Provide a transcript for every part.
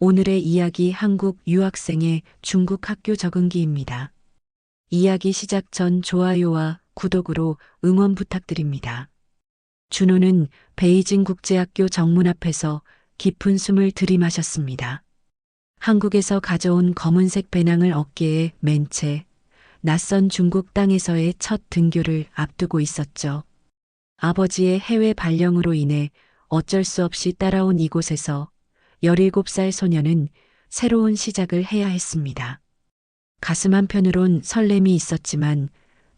오늘의 이야기 한국 유학생의 중국 학교 적응기입니다. 이야기 시작 전 좋아요와 구독으로 응원 부탁드립니다. 준호는 베이징 국제학교 정문 앞에서 깊은 숨을 들이마셨습니다. 한국에서 가져온 검은색 배낭을 어깨에 맨 채 낯선 중국 땅에서의 첫 등교를 앞두고 있었죠. 아버지의 해외 발령으로 인해 어쩔 수 없이 따라온 이곳에서 17살 소녀는 새로운 시작을 해야 했습니다. 가슴 한편으론 설렘이 있었지만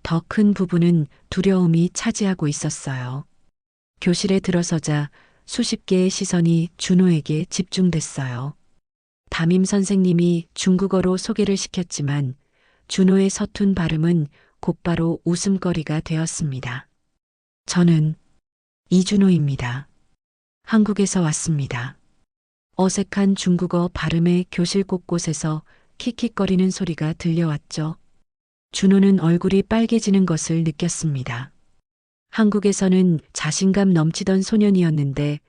더 큰 부분은 두려움이 차지하고 있었어요. 교실에 들어서자 수십 개의 시선이 준호에게 집중됐어요. 담임 선생님이 중국어로 소개를 시켰지만 준호의 서툰 발음은 곧바로 웃음거리가 되었습니다. 저는 이준호입니다. 한국에서 왔습니다. 어색한 중국어 발음의 교실 곳곳에서 킥킥거리는 소리가 들려왔죠. 준호는 얼굴이 빨개지는 것을 느꼈습니다. 한국에서는 자신감 넘치던 소년이었는데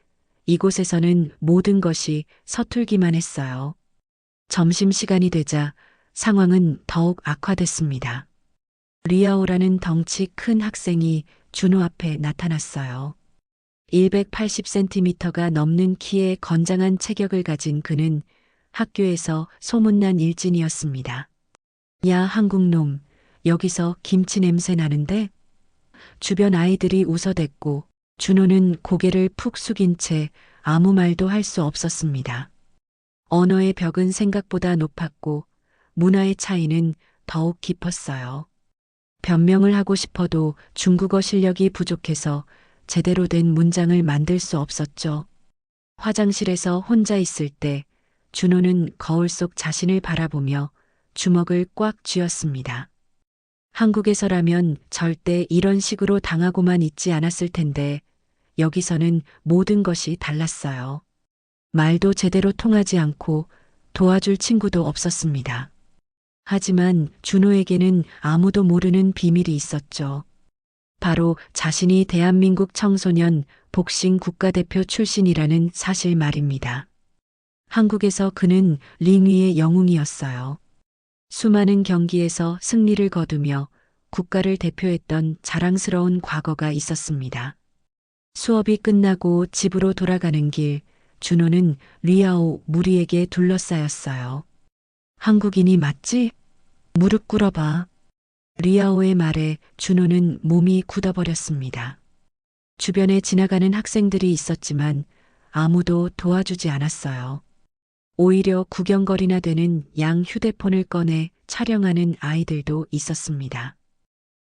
이곳에서는 모든 것이 서툴기만 했어요. 점심시간이 되자 상황은 더욱 악화됐습니다. 리아오라는 덩치 큰 학생이 준호 앞에 나타났어요. 180cm가 넘는 키에 건장한 체격을 가진 그는 학교에서 소문난 일진이었습니다. 야, 한국놈, 여기서 김치 냄새 나는데? 주변 아이들이 웃어댔고 준호는 고개를 푹 숙인 채 아무 말도 할 수 없었습니다. 언어의 벽은 생각보다 높았고 문화의 차이는 더욱 깊었어요. 변명을 하고 싶어도 중국어 실력이 부족해서 제대로 된 문장을 만들 수 없었죠. 화장실에서 혼자 있을 때 준호는 거울 속 자신을 바라보며 주먹을 꽉 쥐었습니다. 한국에서라면 절대 이런 식으로 당하고만 있지 않았을 텐데 여기서는 모든 것이 달랐어요. 말도 제대로 통하지 않고 도와줄 친구도 없었습니다. 하지만 준호에게는 아무도 모르는 비밀이 있었죠. 바로 자신이 대한민국 청소년 복싱 국가대표 출신이라는 사실 말입니다. 한국에서 그는 링 위의 영웅이었어요. 수많은 경기에서 승리를 거두며 국가를 대표했던 자랑스러운 과거가 있었습니다. 수업이 끝나고 집으로 돌아가는 길, 준호는 리아오 무리에게 둘러싸였어요. 한국인이 맞지? 무릎 꿇어봐. 리아오의 말에 준호는 몸이 굳어버렸습니다. 주변에 지나가는 학생들이 있었지만 아무도 도와주지 않았어요. 오히려 구경거리나 되는 양 휴대폰을 꺼내 촬영하는 아이들도 있었습니다.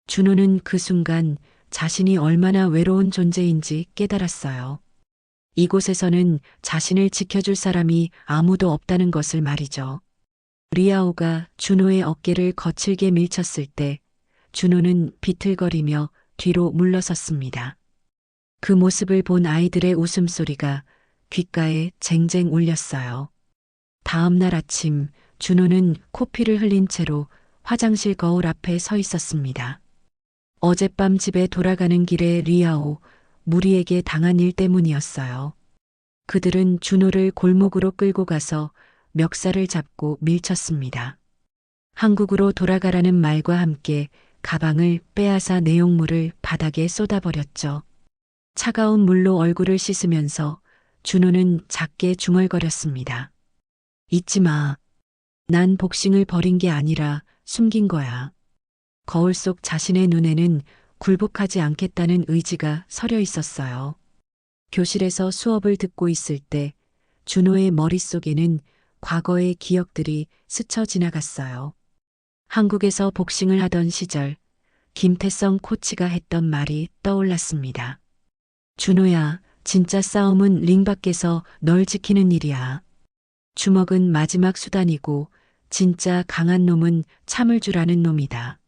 준호는 그 순간 자신이 얼마나 외로운 존재인지 깨달았어요. 이곳에서는 자신을 지켜줄 사람이 아무도 없다는 것을 말이죠. 리아오가 준호의 어깨를 거칠게 밀쳤을 때 준호는 비틀거리며 뒤로 물러섰습니다. 그 모습을 본 아이들의 웃음소리가 귓가에 쟁쟁 울렸어요. 다음 날 아침 준호는 코피를 흘린 채로 화장실 거울 앞에 서 있었습니다. 어젯밤 집에 돌아가는 길에 리아오, 무리에게 당한 일 때문이었어요. 그들은 준호를 골목으로 끌고 가서 멱살을 잡고 밀쳤습니다. 한국으로 돌아가라는 말과 함께 가방을 빼앗아 내용물을 바닥에 쏟아버렸죠. 차가운 물로 얼굴을 씻으면서 준호는 작게 중얼거렸습니다. 잊지 마. 난 복싱을 버린 게 아니라 숨긴 거야. 거울 속 자신의 눈에는 굴복하지 않겠다는 의지가 서려 있었어요. 교실에서 수업을 듣고 있을 때 준호의 머릿속에는 과거의 기억들이 스쳐 지나갔어요. 한국에서 복싱을 하던 시절 김태성 코치가 했던 말이 떠올랐습니다. 준호야, 진짜 싸움은 링 밖에서 널 지키는 일이야. 주먹은 마지막 수단이고 진짜 강한 놈은 참을 줄 아는 놈이다.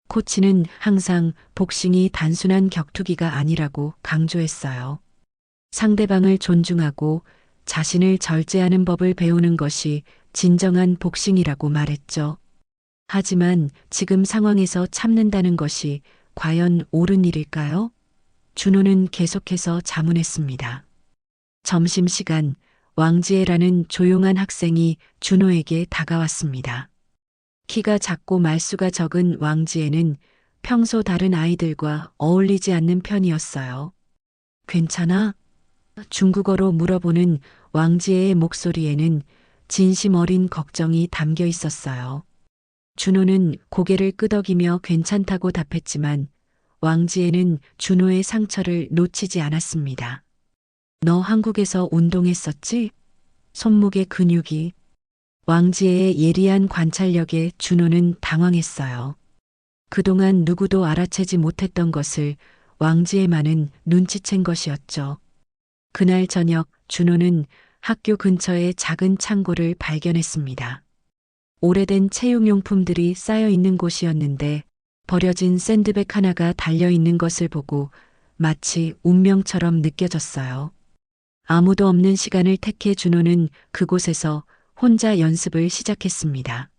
코치는 항상 복싱이 단순한 격투기가 아니라고 강조했어요. 상대방을 존중하고 자신을 절제하는 법을 배우는 것이 진정한 복싱이라고 말했죠. 하지만 지금 상황에서 참는다는 것이 과연 옳은 일일까요? 준호는 계속해서 자문했습니다. 점심시간 왕지혜라는 조용한 학생이 준호에게 다가왔습니다. 키가 작고 말수가 적은 왕지혜는 평소 다른 아이들과 어울리지 않는 편이었어요. 괜찮아? 중국어로 물어보는 왕지혜의 목소리에는 진심 어린 걱정이 담겨 있었어요. 준호는 고개를 끄덕이며 괜찮다고 답했지만 왕지혜는 준호의 상처를 놓치지 않았습니다. 너 한국에서 운동했었지? 손목의 근육이. 왕지혜의 예리한 관찰력에 준호는 당황했어요. 그동안 누구도 알아채지 못했던 것을 왕지혜만은 눈치챈 것이었죠. 그날 저녁 준호는 학교 근처의 작은 창고를 발견했습니다. 오래된 체육용품들이 쌓여 있는 곳이었는데 버려진 샌드백 하나가 달려 있는 것을 보고 마치 운명처럼 느껴졌어요. 아무도 없는 시간을 택해 준호는 그곳에서 혼자 연습을 시작했습니다.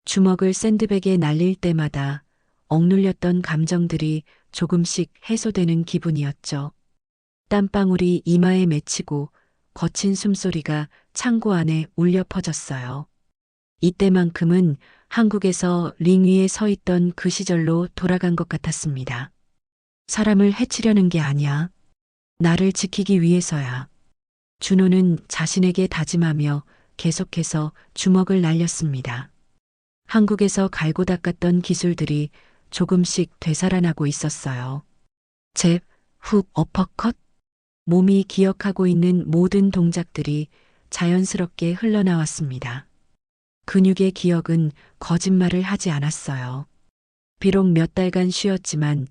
주먹을 샌드백에 날릴 때마다 억눌렸던 감정들이 조금씩 해소되는 기분이었죠. 땀방울이 이마에 맺히고 거친 숨소리가 창고 안에 울려 퍼졌어요. 이때만큼은 한국에서 링 위에 서 있던 그 시절로 돌아간 것 같았습니다. 사람을 해치려는 게 아니야. 나를 지키기 위해서야. 준호는 자신에게 다짐하며 계속해서 주먹을 날렸습니다. 한국에서 갈고 닦았던 기술들이 조금씩 되살아나고 있었어요. 잽, 훅, 어퍼컷. 몸이 기억하고 있는 모든 동작들이 자연스럽게 흘러나왔습니다. 근육의 기억은 거짓말을 하지 않았어요. 비록 몇 달간 쉬었지만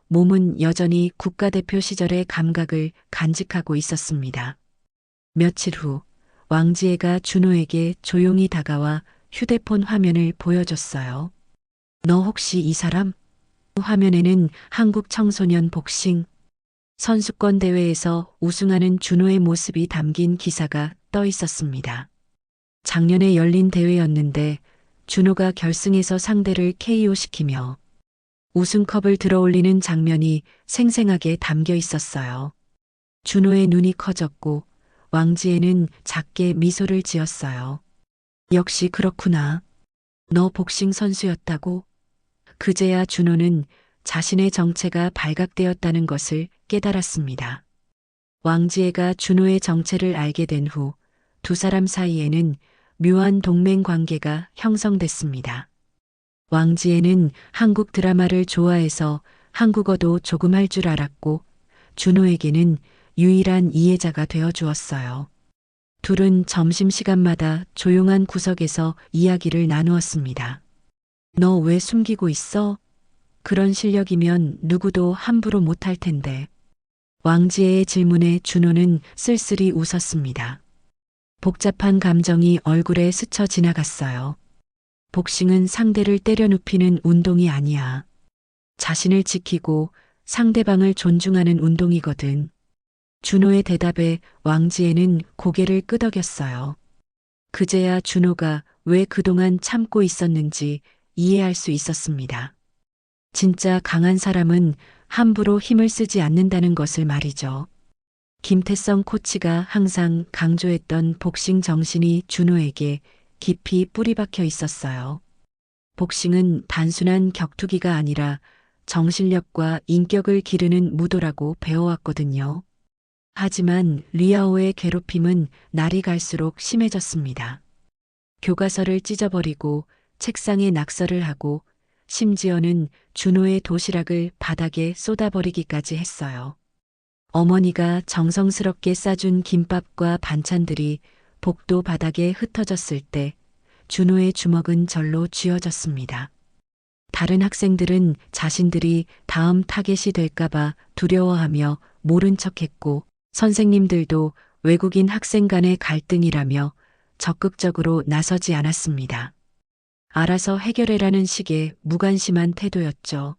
몸은 여전히 국가대표 시절의 감각을 간직하고 있었습니다. 며칠 후 왕지혜가 준호에게 조용히 다가와 휴대폰 화면을 보여줬어요. 너 혹시 이 사람? 화면에는 한국 청소년 복싱 선수권 대회에서 우승하는 준호의 모습이 담긴 기사가 떠 있었습니다. 작년에 열린 대회였는데 준호가 결승에서 상대를 KO시키며 우승컵을 들어올리는 장면이 생생하게 담겨 있었어요. 준호의 눈이 커졌고 왕지혜는 작게 미소를 지었어요. 역시 그렇구나. 너 복싱 선수였다고? 그제야 준호는 자신의 정체가 발각되었다는 것을 깨달았습니다. 왕지혜가 준호의 정체를 알게 된 후 두 사람 사이에는 묘한 동맹 관계가 형성됐습니다. 왕지혜는 한국 드라마를 좋아해서 한국어도 조금 할 줄 알았고 준호에게는 유일한 이해자가 되어 주었어요. 둘은 점심시간마다 조용한 구석에서 이야기를 나누었습니다. 너 왜 숨기고 있어? 그런 실력이면 누구도 함부로 못할 텐데. 왕지혜의 질문에 준호는 쓸쓸히 웃었습니다. 복잡한 감정이 얼굴에 스쳐 지나갔어요. 복싱은 상대를 때려 눕히는 운동이 아니야. 자신을 지키고 상대방을 존중하는 운동이거든. 준호의 대답에 왕지혜는 고개를 끄덕였어요. 그제야 준호가 왜 그동안 참고 있었는지 이해할 수 있었습니다. 진짜 강한 사람은 함부로 힘을 쓰지 않는다는 것을 말이죠. 김태성 코치가 항상 강조했던 복싱 정신이 준호에게 깊이 뿌리박혀 있었어요. 복싱은 단순한 격투기가 아니라 정신력과 인격을 기르는 무도라고 배워왔거든요. 하지만 리아오의 괴롭힘은 날이 갈수록 심해졌습니다. 교과서를 찢어버리고 책상에 낙서를 하고 심지어는 준호의 도시락을 바닥에 쏟아버리기까지 했어요. 어머니가 정성스럽게 싸준 김밥과 반찬들이 복도 바닥에 흩어졌을 때 준호의 주먹은 절로 쥐어졌습니다. 다른 학생들은 자신들이 다음 타겟이 될까봐 두려워하며 모른 척했고 선생님들도 외국인 학생 간의 갈등이라며 적극적으로 나서지 않았습니다. 알아서 해결해라는 식의 무관심한 태도였죠.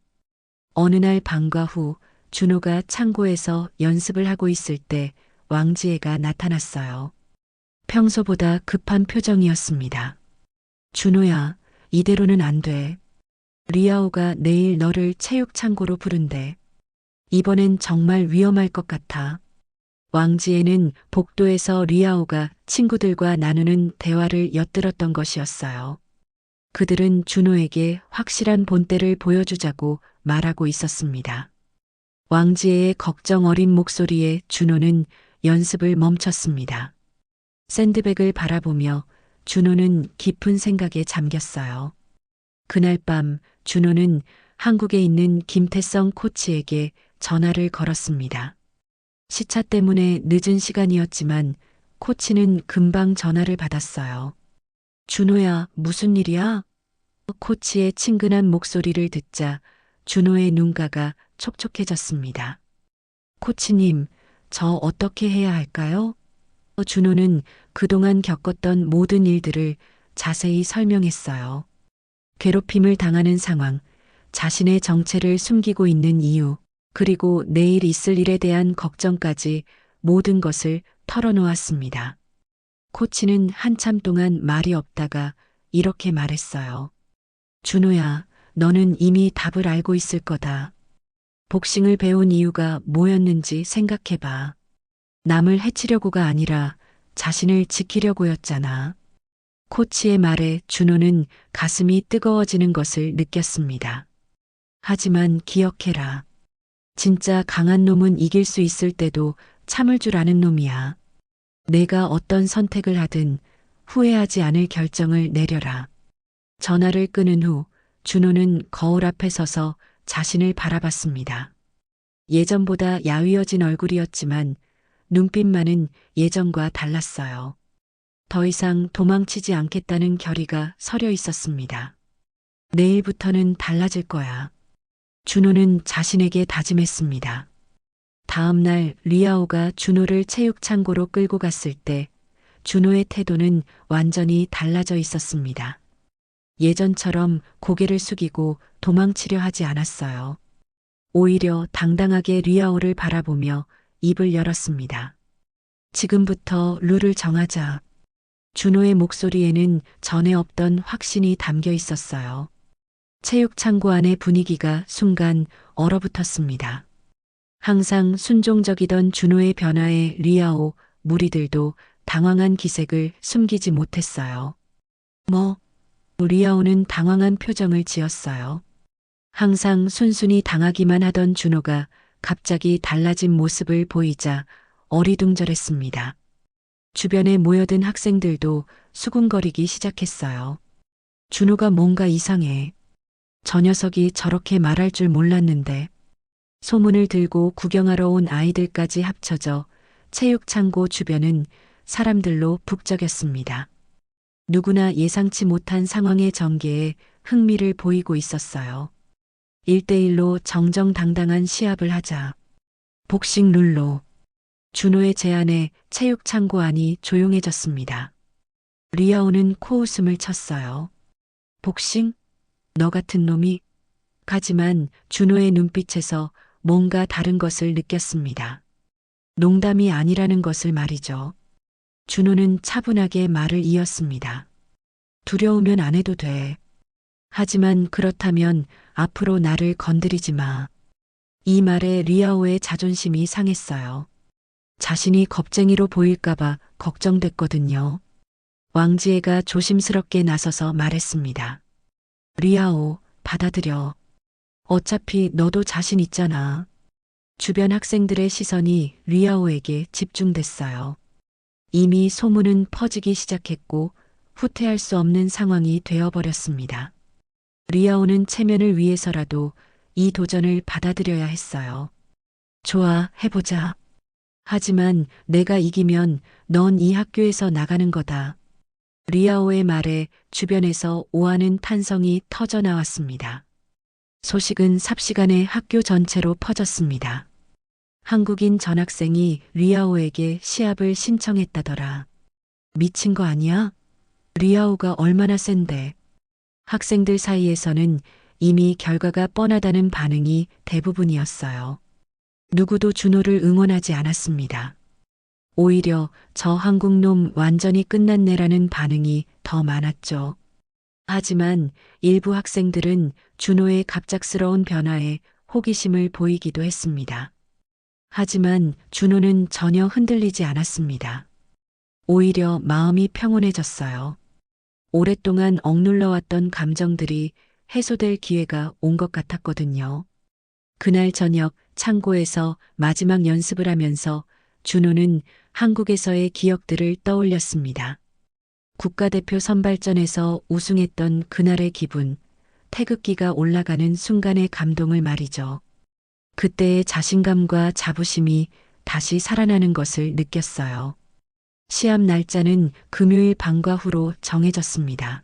어느 날 방과 후 준호가 창고에서 연습을 하고 있을 때 왕지혜가 나타났어요. 평소보다 급한 표정이었습니다. 준호야, 이대로는 안 돼. 리아오가 내일 너를 체육 창고로 부른대. 이번엔 정말 위험할 것 같아. 왕지에는 복도에서 리아오가 친구들과 나누는 대화를 엿들었던 것이었어요. 그들은 준호에게 확실한 본때를 보여주자고 말하고 있었습니다. 왕지혜의 걱정 어린 목소리에 준호는 연습을 멈췄습니다. 샌드백을 바라보며 준호는 깊은 생각에 잠겼어요. 그날 밤 준호는 한국에 있는 김태성 코치에게 전화를 걸었습니다. 시차 때문에 늦은 시간이었지만 코치는 금방 전화를 받았어요. 준호야, 무슨 일이야? 코치의 친근한 목소리를 듣자 준호의 눈가가 촉촉해졌습니다. 코치님, 저 어떻게 해야 할까요? 준호는 그동안 겪었던 모든 일들을 자세히 설명했어요. 괴롭힘을 당하는 상황, 자신의 정체를 숨기고 있는 이유, 그리고 내일 있을 일에 대한 걱정까지 모든 것을 털어놓았습니다. 코치는 한참 동안 말이 없다가 이렇게 말했어요. 준호야, 너는 이미 답을 알고 있을 거다. 복싱을 배운 이유가 뭐였는지 생각해봐. 남을 해치려고가 아니라 자신을 지키려고였잖아. 코치의 말에 준호는 가슴이 뜨거워지는 것을 느꼈습니다. 하지만 기억해라. 진짜 강한 놈은 이길 수 있을 때도 참을 줄 아는 놈이야. 내가 어떤 선택을 하든 후회하지 않을 결정을 내려라. 전화를 끊은 후 준호는 거울 앞에 서서 자신을 바라봤습니다. 예전보다 야위어진 얼굴이었지만 눈빛만은 예전과 달랐어요. 더 이상 도망치지 않겠다는 결의가 서려 있었습니다. 내일부터는 달라질 거야. 준호는 자신에게 다짐했습니다. 다음 날 리아오가 준호를 체육창고로 끌고 갔을 때 준호의 태도는 완전히 달라져 있었습니다. 예전처럼 고개를 숙이고 도망치려 하지 않았어요. 오히려 당당하게 리아오를 바라보며 입을 열었습니다. 지금부터 룰을 정하자. 준호의 목소리에는 전에 없던 확신이 담겨 있었어요. 체육창고 안의 분위기가 순간 얼어붙었습니다. 항상 순종적이던 준호의 변화에 리아오, 무리들도 당황한 기색을 숨기지 못했어요. 리아오는 당황한 표정을 지었어요. 항상 순순히 당하기만 하던 준호가 갑자기 달라진 모습을 보이자 어리둥절했습니다. 주변에 모여든 학생들도 수군거리기 시작했어요. 준호가 뭔가 이상해. 저 녀석이 저렇게 말할 줄 몰랐는데. 소문을 들고 구경하러 온 아이들까지 합쳐져 체육창고 주변은 사람들로 북적였습니다. 누구나 예상치 못한 상황의 전개에 흥미를 보이고 있었어요. 1대1로 정정당당한 시합을 하자. 복싱 룰로. 준호의 제안에 체육창고 안이 조용해졌습니다. 리아오는 코웃음을 쳤어요. 복싱? 너 같은 놈이? 하지만 준호의 눈빛에서 뭔가 다른 것을 느꼈습니다. 농담이 아니라는 것을 말이죠. 준호는 차분하게 말을 이었습니다. 두려우면 안 해도 돼. 하지만 그렇다면 앞으로 나를 건드리지 마. 이 말에 리아오의 자존심이 상했어요. 자신이 겁쟁이로 보일까봐 걱정됐거든요. 왕지혜가 조심스럽게 나서서 말했습니다. 리아오, 받아들여. 어차피 너도 자신 있잖아. 주변 학생들의 시선이 리아오에게 집중됐어요. 이미 소문은 퍼지기 시작했고 후퇴할 수 없는 상황이 되어버렸습니다. 리아오는 체면을 위해서라도 이 도전을 받아들여야 했어요. 좋아, 해보자. 하지만 내가 이기면 넌 이 학교에서 나가는 거다. 리아오의 말에 주변에서 오하는 탄성이 터져 나왔습니다. 소식은 삽시간에 학교 전체로 퍼졌습니다. 한국인 전학생이 리아오에게 시합을 신청했다더라. 미친 거 아니야? 리아오가 얼마나 센데. 학생들 사이에서는 이미 결과가 뻔하다는 반응이 대부분이었어요. 누구도 준호를 응원하지 않았습니다. 오히려 저 한국놈 완전히 끝났네라는 반응이 더 많았죠. 하지만 일부 학생들은 준호의 갑작스러운 변화에 호기심을 보이기도 했습니다. 하지만 준호는 전혀 흔들리지 않았습니다. 오히려 마음이 평온해졌어요. 오랫동안 억눌러왔던 감정들이 해소될 기회가 온 것 같았거든요. 그날 저녁 창고에서 마지막 연습을 하면서 준호는 한국에서의 기억들을 떠올렸습니다. 국가대표 선발전에서 우승했던 그날의 기분, 태극기가 올라가는 순간의 감동을 말이죠. 그때의 자신감과 자부심이 다시 살아나는 것을 느꼈어요. 시합 날짜는 금요일 방과 후로 정해졌습니다.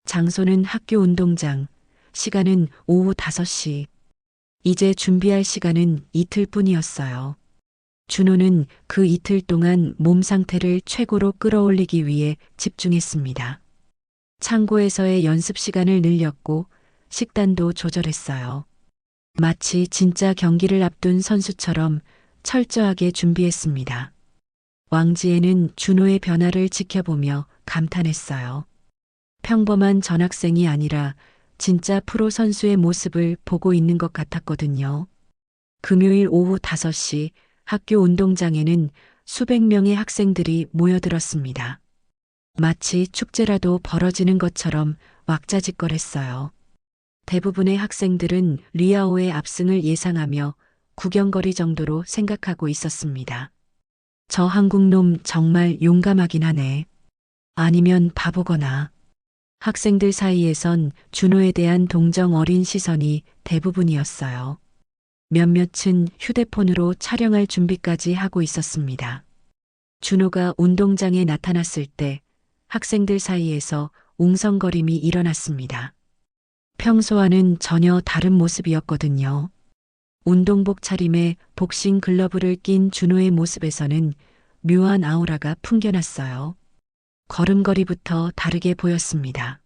장소는 학교 운동장, 시간은 오후 5시. 이제 준비할 시간은 이틀뿐이었어요. 준호는 그 이틀 동안 몸 상태를 최고로 끌어올리기 위해 집중했습니다. 창고에서의 연습 시간을 늘렸고 식단도 조절했어요. 마치 진짜 경기를 앞둔 선수처럼 철저하게 준비했습니다. 왕지에는 준호의 변화를 지켜보며 감탄했어요. 평범한 전학생이 아니라 진짜 프로 선수의 모습을 보고 있는 것 같았거든요. 금요일 오후 5시 학교 운동장에는 수백 명의 학생들이 모여들었습니다. 마치 축제라도 벌어지는 것처럼 왁자지껄했어요. 대부분의 학생들은 리아오의 압승을 예상하며 구경거리 정도로 생각하고 있었습니다. 저 한국놈 정말 용감하긴 하네. 아니면 바보거나. 학생들 사이에선 준호에 대한 동정 어린 시선이 대부분이었어요. 몇몇은 휴대폰으로 촬영할 준비까지 하고 있었습니다. 준호가 운동장에 나타났을 때 학생들 사이에서 웅성거림이 일어났습니다. 평소와는 전혀 다른 모습이었거든요. 운동복 차림에 복싱 글러브를 낀 준호의 모습에서는 묘한 아우라가 풍겨났어요. 걸음걸이부터 다르게 보였습니다.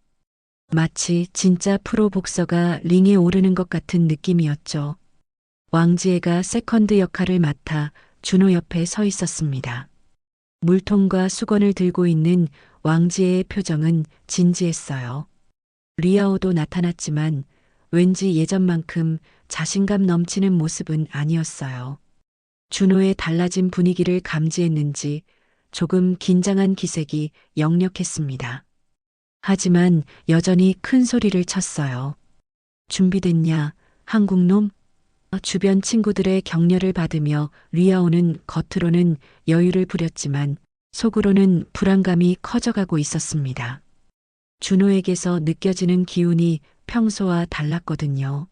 마치 진짜 프로 복서가 링에 오르는 것 같은 느낌이었죠. 왕지혜가 세컨드 역할을 맡아 준호 옆에 서 있었습니다. 물통과 수건을 들고 있는 왕지혜의 표정은 진지했어요. 리아오도 나타났지만 왠지 예전만큼 자신감 넘치는 모습은 아니었어요. 준호의 달라진 분위기를 감지했는지 조금 긴장한 기색이 역력했습니다. 하지만 여전히 큰 소리를 쳤어요. 준비됐냐, 한국놈? 주변 친구들의 격려를 받으며 리아오는 겉으로는 여유를 부렸지만 속으로는 불안감이 커져가고 있었습니다. 준호에게서 느껴지는 기운이 평소와 달랐거든요.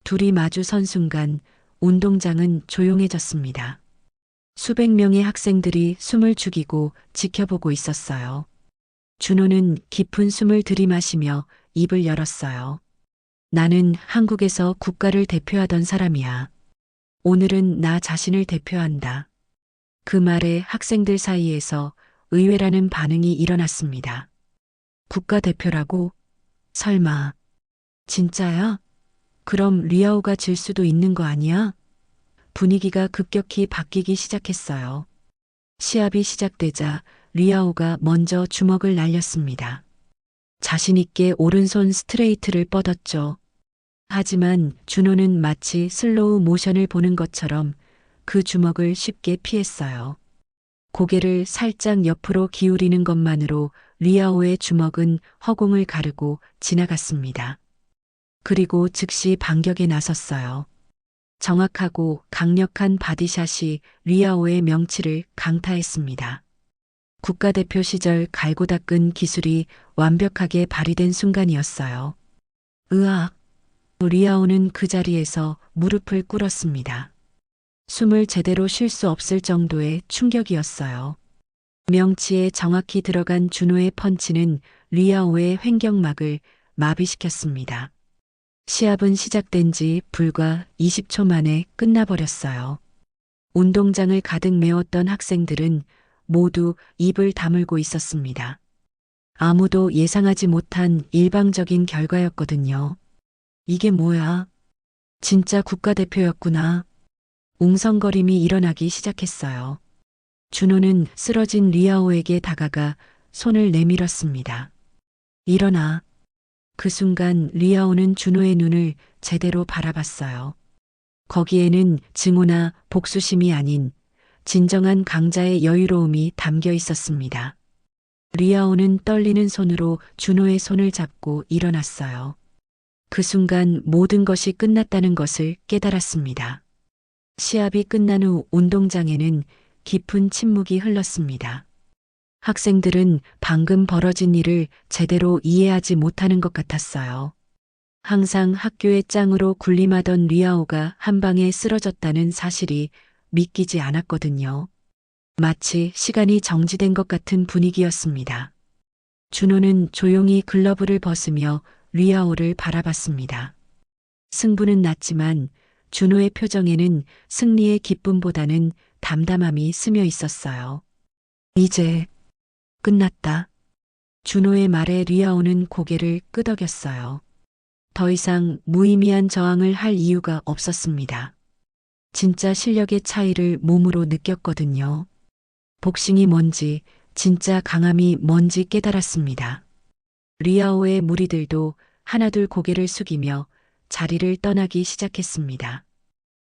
둘이 마주 선 순간 운동장은 조용해졌습니다. 수백 명의 학생들이 숨을 죽이고 지켜보고 있었어요. 준호는 깊은 숨을 들이마시며 입을 열었어요. 나는 한국에서 국가를 대표하던 사람이야. 오늘은 나 자신을 대표한다. 그 말에 학생들 사이에서 의외라는 반응이 일어났습니다. 국가대표라고? 설마. 진짜야? 그럼 리아오가 질 수도 있는 거 아니야? 분위기가 급격히 바뀌기 시작했어요. 시합이 시작되자 리아오가 먼저 주먹을 날렸습니다. 자신 있게 오른손 스트레이트를 뻗었죠. 하지만 준호는 마치 슬로우 모션을 보는 것처럼 그 주먹을 쉽게 피했어요. 고개를 살짝 옆으로 기울이는 것만으로 리아오의 주먹은 허공을 가르고 지나갔습니다. 그리고 즉시 반격에 나섰어요. 정확하고 강력한 바디샷이 리아오의 명치를 강타했습니다. 국가대표 시절 갈고 닦은 기술이 완벽하게 발휘된 순간이었어요. 으악! 리아오는 그 자리에서 무릎을 꿇었습니다. 숨을 제대로 쉴 수 없을 정도의 충격이었어요. 명치에 정확히 들어간 준호의 펀치는 리아오의 횡격막을 마비시켰습니다. 시합은 시작된 지 불과 20초 만에 끝나버렸어요. 운동장을 가득 메웠던 학생들은 모두 입을 다물고 있었습니다. 아무도 예상하지 못한 일방적인 결과였거든요. 이게 뭐야? 진짜 국가대표였구나. 웅성거림이 일어나기 시작했어요. 준호는 쓰러진 리아오에게 다가가 손을 내밀었습니다. 일어나. 그 순간 리아오는 준호의 눈을 제대로 바라봤어요. 거기에는 증오나 복수심이 아닌 진정한 강자의 여유로움이 담겨 있었습니다. 리아오는 떨리는 손으로 준호의 손을 잡고 일어났어요. 그 순간 모든 것이 끝났다는 것을 깨달았습니다. 시합이 끝난 후 운동장에는 깊은 침묵이 흘렀습니다. 학생들은 방금 벌어진 일을 제대로 이해하지 못하는 것 같았어요. 항상 학교의 짱으로 군림하던 리아오가 한 방에 쓰러졌다는 사실이 믿기지 않았거든요. 마치 시간이 정지된 것 같은 분위기였습니다. 준호는 조용히 글러브를 벗으며 리아오를 바라봤습니다. 승부는 났지만 준호의 표정에는 승리의 기쁨보다는 담담함이 스며 있었어요. 이제 끝났다. 준호의 말에 리아오는 고개를 끄덕였어요. 더 이상 무의미한 저항을 할 이유가 없었습니다. 진짜 실력의 차이를 몸으로 느꼈거든요. 복싱이 뭔지, 진짜 강함이 뭔지 깨달았습니다. 리아오의 무리들도 하나둘 고개를 숙이며 자리를 떠나기 시작했습니다.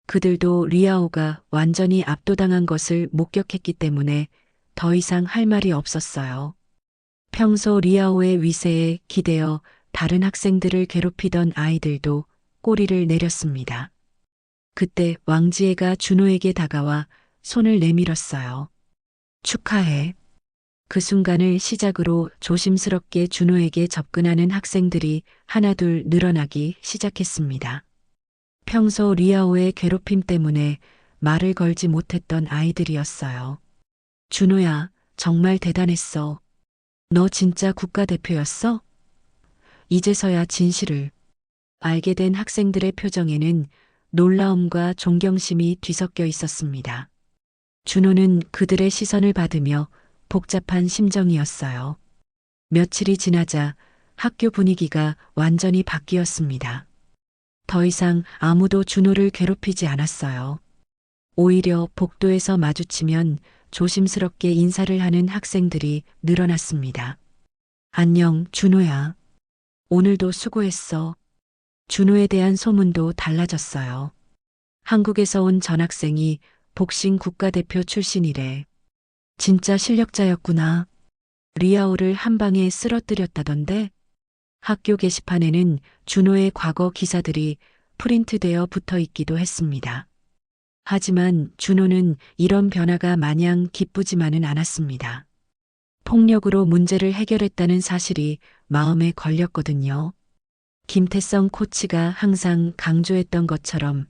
그들도 리아오가 완전히 압도당한 것을 목격했기 때문에 더 이상 할 말이 없었어요. 평소 리아오의 위세에 기대어 다른 학생들을 괴롭히던 아이들도 꼬리를 내렸습니다. 그때 왕지혜가 준호에게 다가와 손을 내밀었어요. 축하해. 그 순간을 시작으로 조심스럽게 준호에게 접근하는 학생들이 하나둘 늘어나기 시작했습니다. 평소 리아오의 괴롭힘 때문에 말을 걸지 못했던 아이들이었어요. 준호야, 정말 대단했어. 너 진짜 국가대표였어? 이제서야 진실을 알게 된 학생들의 표정에는 놀라움과 존경심이 뒤섞여 있었습니다. 준호는 그들의 시선을 받으며 복잡한 심정이었어요. 며칠이 지나자 학교 분위기가 완전히 바뀌었습니다. 더 이상 아무도 준호를 괴롭히지 않았어요. 오히려 복도에서 마주치면 조심스럽게 인사를 하는 학생들이 늘어났습니다. 안녕, 준호야. 오늘도 수고했어. 준호에 대한 소문도 달라졌어요. 한국에서 온 전학생이 복싱 국가대표 출신이래. 진짜 실력자였구나. 리아오를 한 방에 쓰러뜨렸다던데? 학교 게시판에는 준호의 과거 기사들이 프린트되어 붙어 있기도 했습니다. 하지만 준호는 이런 변화가 마냥 기쁘지만은 않았습니다. 폭력으로 문제를 해결했다는 사실이 마음에 걸렸거든요. 김태성 코치가 항상 강조했던 것처럼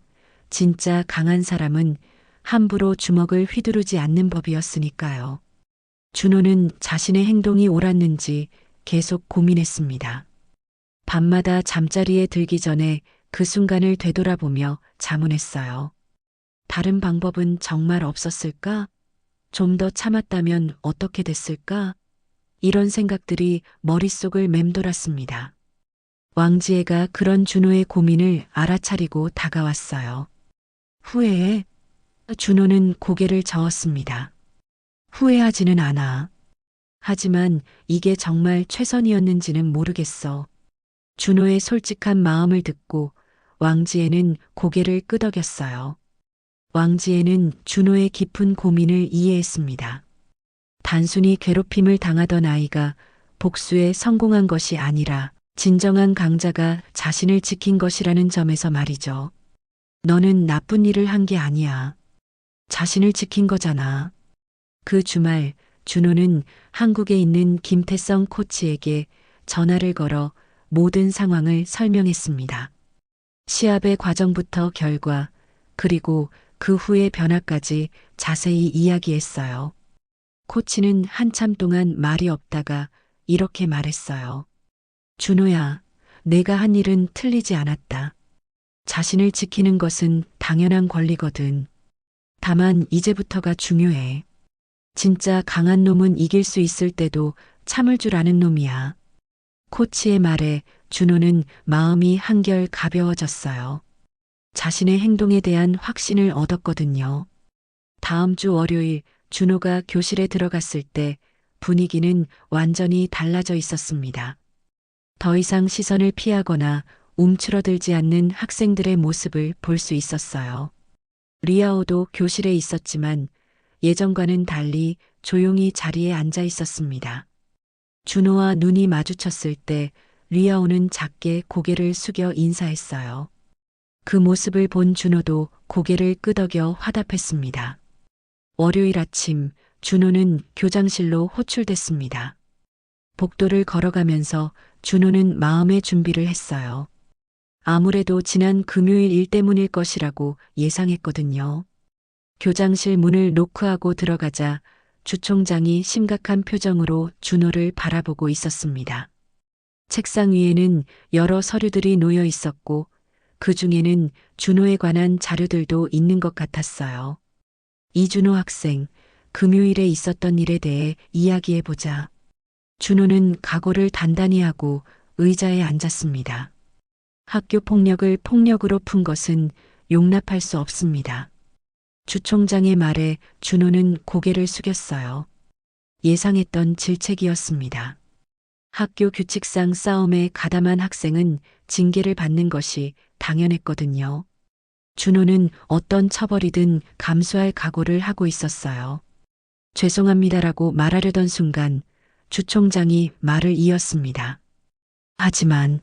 진짜 강한 사람은 함부로 주먹을 휘두르지 않는 법이었으니까요. 준호는 자신의 행동이 옳았는지 계속 고민했습니다. 밤마다 잠자리에 들기 전에 그 순간을 되돌아보며 자문했어요. 다른 방법은 정말 없었을까? 좀 더 참았다면 어떻게 됐을까? 이런 생각들이 머릿속을 맴돌았습니다. 왕지혜가 그런 준호의 고민을 알아차리고 다가왔어요. 후회해? 준호는 고개를 저었습니다. 후회하지는 않아. 하지만 이게 정말 최선이었는지는 모르겠어. 준호의 솔직한 마음을 듣고 왕지혜는 고개를 끄덕였어요. 왕지혜는 준호의 깊은 고민을 이해했습니다. 단순히 괴롭힘을 당하던 아이가 복수에 성공한 것이 아니라 진정한 강자가 자신을 지킨 것이라는 점에서 말이죠. 너는 나쁜 일을 한 게 아니야. 자신을 지킨 거잖아. 그 주말 준호는 한국에 있는 김태성 코치에게 전화를 걸어 모든 상황을 설명했습니다. 시합의 과정부터 결과, 그리고 그 후의 변화까지 자세히 이야기했어요. 코치는 한참 동안 말이 없다가 이렇게 말했어요. 준호야, 내가 한 일은 틀리지 않았다. 자신을 지키는 것은 당연한 권리거든. 다만 이제부터가 중요해. 진짜 강한 놈은 이길 수 있을 때도 참을 줄 아는 놈이야. 코치의 말에 준호는 마음이 한결 가벼워졌어요. 자신의 행동에 대한 확신을 얻었거든요. 다음 주 월요일 준호가 교실에 들어갔을 때 분위기는 완전히 달라져 있었습니다. 더 이상 시선을 피하거나 움츠러들지 않는 학생들의 모습을 볼 수 있었어요. 리아오도 교실에 있었지만 예전과는 달리 조용히 자리에 앉아 있었습니다. 준호와 눈이 마주쳤을 때 리아오는 작게 고개를 숙여 인사했어요. 그 모습을 본 준호도 고개를 끄덕여 화답했습니다. 월요일 아침 준호는 교장실로 호출됐습니다. 복도를 걸어가면서 준호는 마음의 준비를 했어요. 아무래도 지난 금요일 일 때문일 것이라고 예상했거든요. 교장실 문을 노크하고 들어가자 주 총장이 심각한 표정으로 준호를 바라보고 있었습니다. 책상 위에는 여러 서류들이 놓여 있었고 그 중에는 준호에 관한 자료들도 있는 것 같았어요. 이준호 학생, 금요일에 있었던 일에 대해 이야기해보자. 준호는 각오를 단단히 하고 의자에 앉았습니다. 학교 폭력을 폭력으로 푼 것은 용납할 수 없습니다. 주 총장의 말에 준호는 고개를 숙였어요. 예상했던 질책이었습니다. 학교 규칙상 싸움에 가담한 학생은 징계를 받는 것이 당연했거든요. 준호는 어떤 처벌이든 감수할 각오를 하고 있었어요. 죄송합니다라고 말하려던 순간 주 총장이 말을 이었습니다. 하지만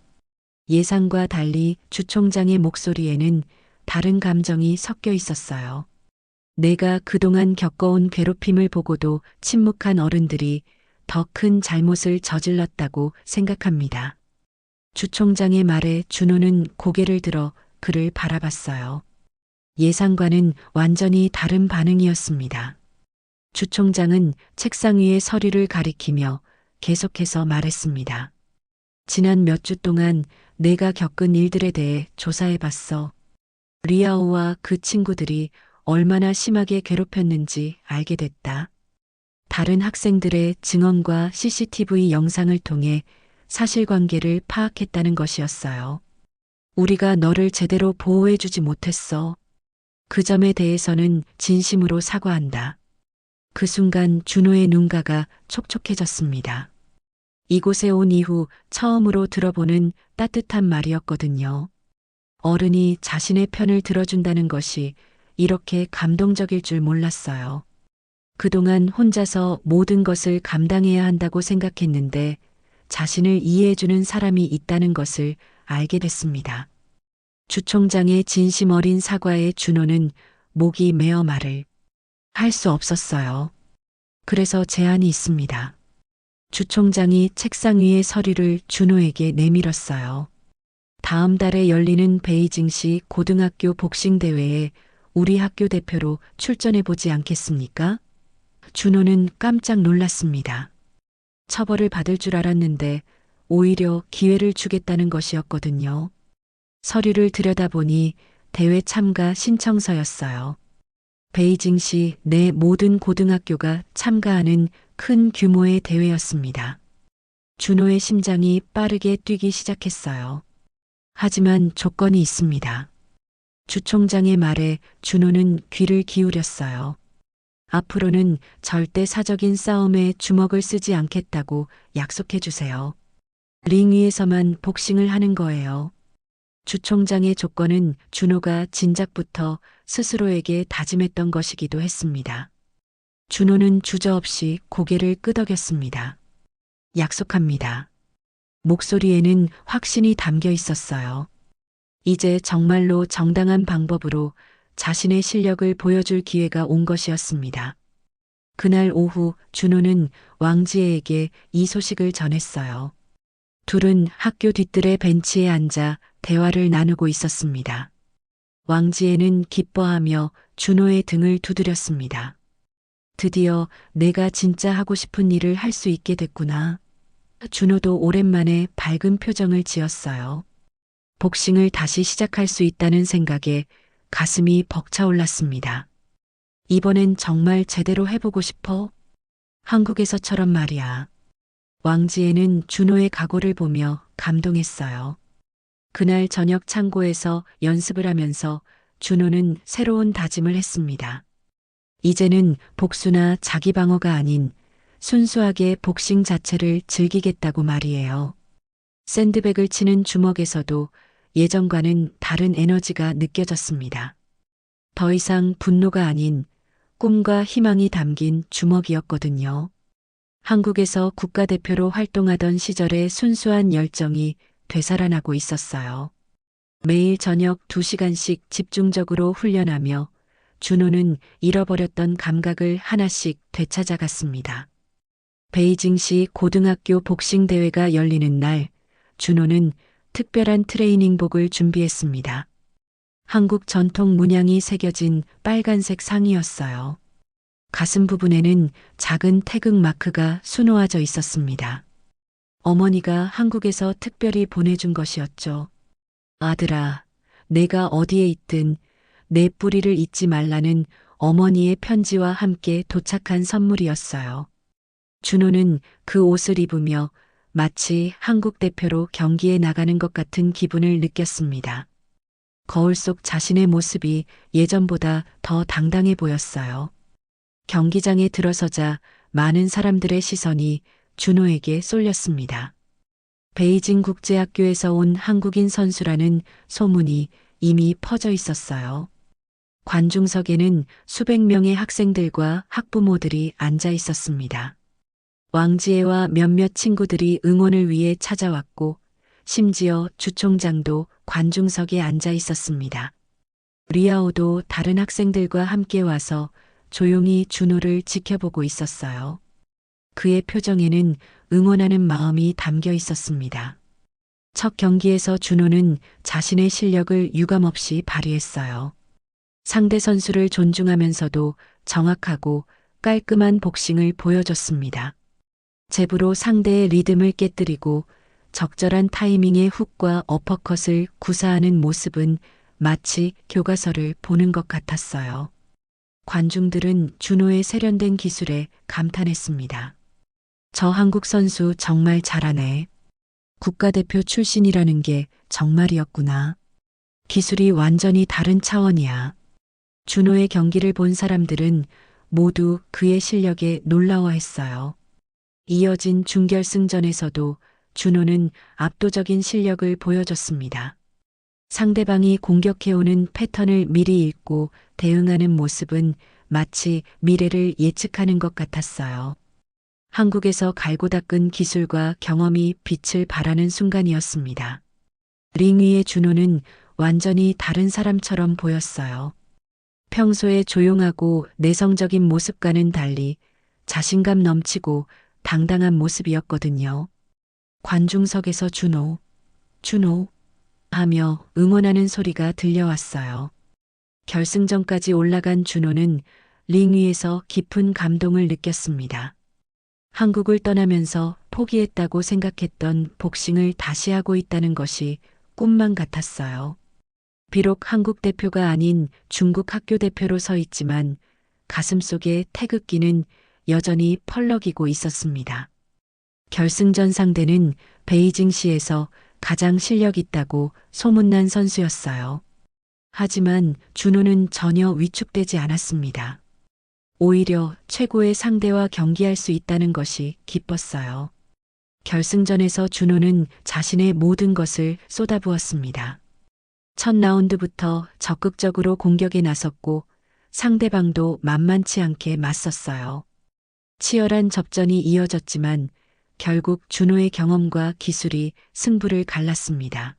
예상과 달리 주 총장의 목소리에는 다른 감정이 섞여 있었어요. 내가 그동안 겪어온 괴롭힘을 보고도 침묵한 어른들이 더 큰 잘못을 저질렀다고 생각합니다. 주 총장의 말에 준호는 고개를 들어 그를 바라봤어요. 예상과는 완전히 다른 반응이었습니다. 주 총장은 책상 위의 서류를 가리키며 계속해서 말했습니다. 지난 몇 주 동안 내가 겪은 일들에 대해 조사해봤어. 리아오와 그 친구들이 얼마나 심하게 괴롭혔는지 알게 됐다. 다른 학생들의 증언과 CCTV 영상을 통해 사실관계를 파악했다는 것이었어요. 우리가 너를 제대로 보호해주지 못했어. 그 점에 대해서는 진심으로 사과한다. 그 순간 준호의 눈가가 촉촉해졌습니다. 이곳에 온 이후 처음으로 들어보는 따뜻한 말이었거든요. 어른이 자신의 편을 들어준다는 것이 이렇게 감동적일 줄 몰랐어요. 그동안 혼자서 모든 것을 감당해야 한다고 생각했는데 자신을 이해해주는 사람이 있다는 것을 알게 됐습니다. 주 총장의 진심 어린 사과에 준호는 목이 메어 말을 할 수 없었어요. 그래서 제안이 있습니다. 주 총장이 책상 위의 서류를 준호에게 내밀었어요. 다음 달에 열리는 베이징시 고등학교 복싱 대회에 우리 학교 대표로 출전해 보지 않겠습니까? 준호는 깜짝 놀랐습니다. 처벌을 받을 줄 알았는데 오히려 기회를 주겠다는 것이었거든요. 서류를 들여다보니 대회 참가 신청서였어요. 베이징시 내 모든 고등학교가 참가하는 큰 규모의 대회였습니다. 준호의 심장이 빠르게 뛰기 시작했어요. 하지만 조건이 있습니다. 주 총장의 말에 준호는 귀를 기울였어요. 앞으로는 절대 사적인 싸움에 주먹을 쓰지 않겠다고 약속해 주세요. 링 위에서만 복싱을 하는 거예요. 주 총장의 조건은 준호가 진작부터 스스로에게 다짐했던 것이기도 했습니다. 준호는 주저없이 고개를 끄덕였습니다. 약속합니다. 목소리에는 확신이 담겨 있었어요. 이제 정말로 정당한 방법으로 자신의 실력을 보여줄 기회가 온 것이었습니다. 그날 오후 준호는 왕지혜에게 이 소식을 전했어요. 둘은 학교 뒤뜰의 벤치에 앉아 대화를 나누고 있었습니다. 왕지혜는 기뻐하며 준호의 등을 두드렸습니다. 드디어 내가 진짜 하고 싶은 일을 할 수 있게 됐구나. 준호도 오랜만에 밝은 표정을 지었어요. 복싱을 다시 시작할 수 있다는 생각에 가슴이 벅차올랐습니다. 이번엔 정말 제대로 해보고 싶어? 한국에서처럼 말이야. 왕지혜는 준호의 각오를 보며 감동했어요. 그날 저녁 창고에서 연습을 하면서 준호는 새로운 다짐을 했습니다. 이제는 복수나 자기 방어가 아닌 순수하게 복싱 자체를 즐기겠다고 말이에요. 샌드백을 치는 주먹에서도 예전과는 다른 에너지가 느껴졌습니다. 더 이상 분노가 아닌 꿈과 희망이 담긴 주먹이었거든요. 한국에서 국가대표로 활동하던 시절의 순수한 열정이 되살아나고 있었어요. 매일 저녁 2시간씩 집중적으로 훈련하며 준호는 잃어버렸던 감각을 하나씩 되찾아갔습니다. 베이징시 고등학교 복싱 대회가 열리는 날, 준호는 특별한 트레이닝복을 준비했습니다. 한국 전통 문양이 새겨진 빨간색 상의였어요. 가슴 부분에는 작은 태극 마크가 수놓아져 있었습니다. 어머니가 한국에서 특별히 보내준 것이었죠. 아들아, 내가 어디에 있든 내 뿌리를 잊지 말라는 어머니의 편지와 함께 도착한 선물이었어요. 준호는 그 옷을 입으며 마치 한국 대표로 경기에 나가는 것 같은 기분을 느꼈습니다. 거울 속 자신의 모습이 예전보다 더 당당해 보였어요. 경기장에 들어서자 많은 사람들의 시선이 준호에게 쏠렸습니다. 베이징 국제학교에서 온 한국인 선수라는 소문이 이미 퍼져 있었어요. 관중석에는 수백 명의 학생들과 학부모들이 앉아 있었습니다. 왕지혜와 몇몇 친구들이 응원을 위해 찾아왔고 심지어 주 총장도 관중석에 앉아 있었습니다. 리아오도 다른 학생들과 함께 와서 조용히 준호를 지켜보고 있었어요. 그의 표정에는 응원하는 마음이 담겨 있었습니다. 첫 경기에서 준호는 자신의 실력을 유감없이 발휘했어요. 상대 선수를 존중하면서도 정확하고 깔끔한 복싱을 보여줬습니다. 잽으로 상대의 리듬을 깨뜨리고 적절한 타이밍의 훅과 어퍼컷을 구사하는 모습은 마치 교과서를 보는 것 같았어요. 관중들은 준호의 세련된 기술에 감탄했습니다. 저 한국 선수 정말 잘하네. 국가대표 출신이라는 게 정말이었구나. 기술이 완전히 다른 차원이야. 준호의 경기를 본 사람들은 모두 그의 실력에 놀라워했어요. 이어진 준결승전에서도 준호는 압도적인 실력을 보여줬습니다. 상대방이 공격해오는 패턴을 미리 읽고 대응하는 모습은 마치 미래를 예측하는 것 같았어요. 한국에서 갈고 닦은 기술과 경험이 빛을 발하는 순간이었습니다. 링 위의 준호는 완전히 다른 사람처럼 보였어요. 평소에 조용하고 내성적인 모습과는 달리 자신감 넘치고 당당한 모습이었거든요. 관중석에서 준호, 준호 하며 응원하는 소리가 들려왔어요. 결승전까지 올라간 준호는 링 위에서 깊은 감동을 느꼈습니다. 한국을 떠나면서 포기했다고 생각했던 복싱을 다시 하고 있다는 것이 꿈만 같았어요. 비록 한국 대표가 아닌 중국 학교 대표로 서 있지만 가슴속에 태극기는 여전히 펄럭이고 있었습니다. 결승전 상대는 베이징시에서 가장 실력 있다고 소문난 선수였어요. 하지만 준호는 전혀 위축되지 않았습니다. 오히려 최고의 상대와 경기할 수 있다는 것이 기뻤어요. 결승전에서 준호는 자신의 모든 것을 쏟아부었습니다. 첫 라운드부터 적극적으로 공격에 나섰고 상대방도 만만치 않게 맞섰어요. 치열한 접전이 이어졌지만 결국 준호의 경험과 기술이 승부를 갈랐습니다.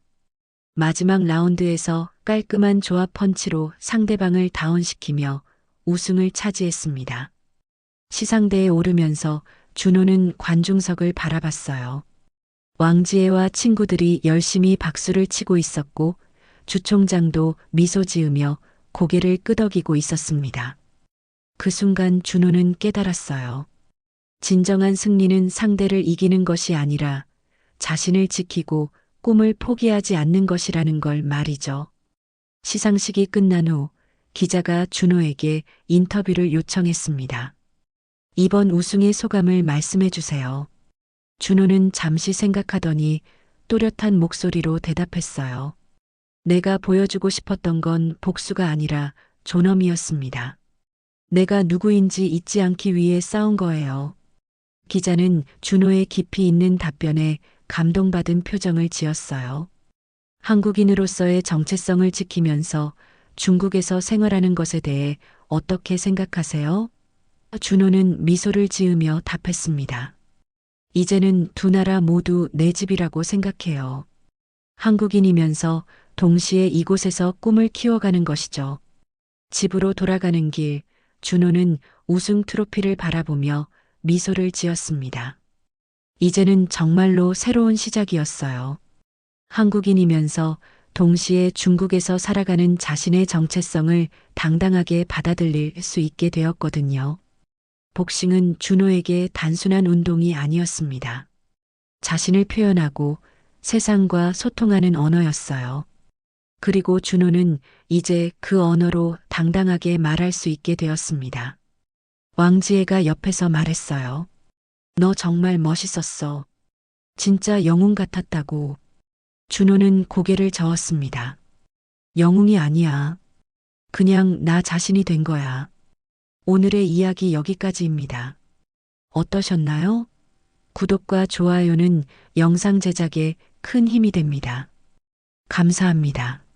마지막 라운드에서 깔끔한 조합 펀치로 상대방을 다운시키며 우승을 차지했습니다. 시상대에 오르면서 준호는 관중석을 바라봤어요. 왕지혜와 친구들이 열심히 박수를 치고 있었고 주 총장도 미소 지으며 고개를 끄덕이고 있었습니다. 그 순간 준호는 깨달았어요. 진정한 승리는 상대를 이기는 것이 아니라 자신을 지키고 꿈을 포기하지 않는 것이라는 걸 말이죠. 시상식이 끝난 후 기자가 준호에게 인터뷰를 요청했습니다. 이번 우승의 소감을 말씀해 주세요. 준호는 잠시 생각하더니 또렷한 목소리로 대답했어요. 내가 보여주고 싶었던 건 복수가 아니라 존엄이었습니다. 내가 누구인지 잊지 않기 위해 싸운 거예요. 기자는 준호의 깊이 있는 답변에 감동받은 표정을 지었어요. 한국인으로서의 정체성을 지키면서 중국에서 생활하는 것에 대해 어떻게 생각하세요? 준호는 미소를 지으며 답했습니다. 이제는 두 나라 모두 내 집이라고 생각해요. 한국인이면서 동시에 이곳에서 꿈을 키워가는 것이죠. 집으로 돌아가는 길, 준호는 우승 트로피를 바라보며 미소를 지었습니다. 이제는 정말로 새로운 시작이었어요. 한국인이면서 동시에 중국에서 살아가는 자신의 정체성을 당당하게 받아들일 수 있게 되었거든요. 복싱은 준호에게 단순한 운동이 아니었습니다. 자신을 표현하고 세상과 소통하는 언어였어요. 그리고 준호는 이제 그 언어로 당당하게 말할 수 있게 되었습니다. 왕지혜가 옆에서 말했어요. 너 정말 멋있었어. 진짜 영웅 같았다고. 준호는 고개를 저었습니다. 영웅이 아니야. 그냥 나 자신이 된 거야. 오늘의 이야기 여기까지입니다. 어떠셨나요? 구독과 좋아요는 영상 제작에 큰 힘이 됩니다. 감사합니다.